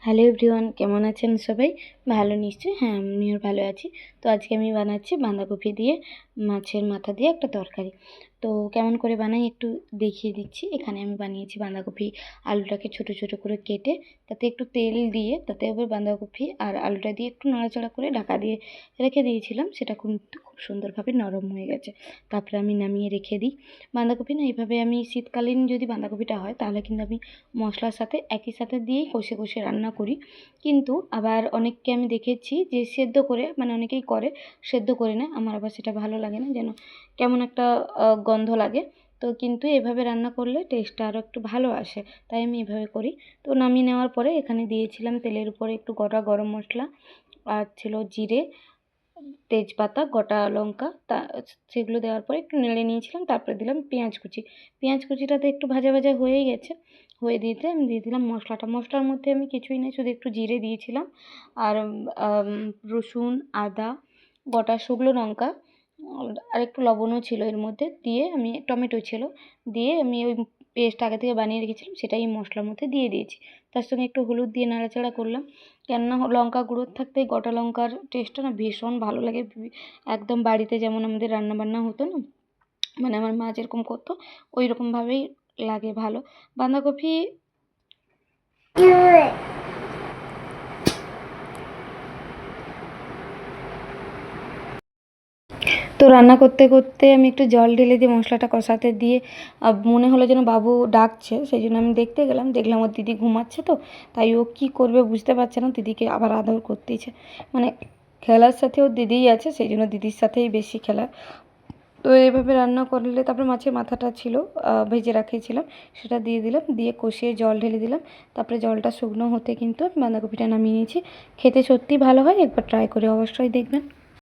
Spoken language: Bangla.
হ্যালো এভরিওয়ান, কেমন আছেন সবাই? ভালো নিশ্চয়ই? হ্যাঁ, আমিও ভালো আছি। তো আজকে আমি বানাচ্ছি বাঁধাকপি দিয়ে মাছের মাথা দিয়ে একটা তরকারি। তো কেমন করে বানাই একটু দেখিয়ে দিচ্ছি। এখানে আমি বানিয়েছি বাঁধাকপি, আলুটাকে ছোটো ছোটো করে কেটে তাতে একটু তেল দিয়ে তাতে আবার বাঁধাকপি আর আলুটা দিয়ে একটু নাড়াচাড়া করে ঢাকা দিয়ে রেখে দিয়েছিলাম। সেটা কিন্তু খুব সুন্দরভাবে নরম হয়ে গেছে। তারপরে আমি নামিয়ে রেখে দিই। বাঁধাকপি না এইভাবে আমি শীতকালীন যদি বাঁধাকপিটা হয় তাহলে কিন্তু আমি মশলার সাথে একই সাথে দিয়েই কষে কষে রান্না করি। কিন্তু আবার অনেককে আমি দেখেছি যে সেদ্ধ করে, মানে অনেকেই করে সেদ্ধ করে নেয়। আমার আবার সেটা ভালো লাগে না, যেন কেমন একটা গন্ধ লাগে। তো কিন্তু এভাবে রান্না করলে টেস্টটা আরও একটু ভালো আসে, তাই আমি এভাবে করি। তো নামিয়ে নেওয়ার পরে এখানে দিয়েছিলাম তেলের উপরে একটু গোটা গরম মশলা, আর ছিল জিরে, তেজপাতা, গোটা লঙ্কা, সেগুলো দেওয়ার পরে একটু নেড়ে নিয়েছিলাম। তারপরে দিলাম পেঁয়াজ কুচি। পেঁয়াজ কুচিটাতে একটু ভাজা ভাজা হয়েই গেছে। হয়ে দিতে আমি দিয়ে দিলাম মশলাটা। মশলার মধ্যে আমি কিছুই নেই, শুধু একটু জিরে দিয়েছিলাম আর রসুন, আদা, গোটা শুকনো লঙ্কা, আর একটু লবণও ছিল এর মধ্যে। দিয়ে আমি টমেটো ছিল, দিয়ে আমি ওই পেস্ট আগে থেকে বানিয়ে রেখেছিলাম সেটাই মশলার মধ্যে দিয়ে দিয়েছি। তার সঙ্গে একটু হলুদ দিয়ে নাড়াচাড়া করলাম। কেননা লঙ্কা গুঁড়োর থাকতে গোটা লঙ্কার টেস্টটা না ভীষণ ভালো লাগে। একদম বাড়িতে যেমন আমাদের রান্নাবান্না হতো না, মানে আমার মা যেরকম করতো ওই রকমভাবেই লাগে ভালো। বাঁধাকপি তো রান্না করতে করতে আমি একটু জল ঢেলে দিয়ে মশলাটা কষাতে দিয়ে মনে হলো যেন বাবু ডাকছে, সেই জন্য আমি দেখতে গেলাম। দেখলাম ওর দিদি ঘুমাচ্ছে, তো তাই ও কী করবে বুঝতে পারছে না, দিদিকে আবার আদর করতেইছে। মানে খেলার সাথে ওর দিদিই আছে, সেই জন্য দিদির সাথেই বেশি খেলা। তো এইভাবে রান্না করলে তারপরে মাছের মাথাটা ছিল ভেজে রাখিয়েছিলাম, সেটা দিয়ে দিলাম, দিয়ে কষিয়ে জল ঢেলে দিলাম। তারপরে জলটা শুকনো হতে কিন্তু বাঁধাকপিটা নামিয়ে নিয়েছি। খেতে সত্যিই ভালো হয়, একবার ট্রাই করে অবশ্যই দেখবেন।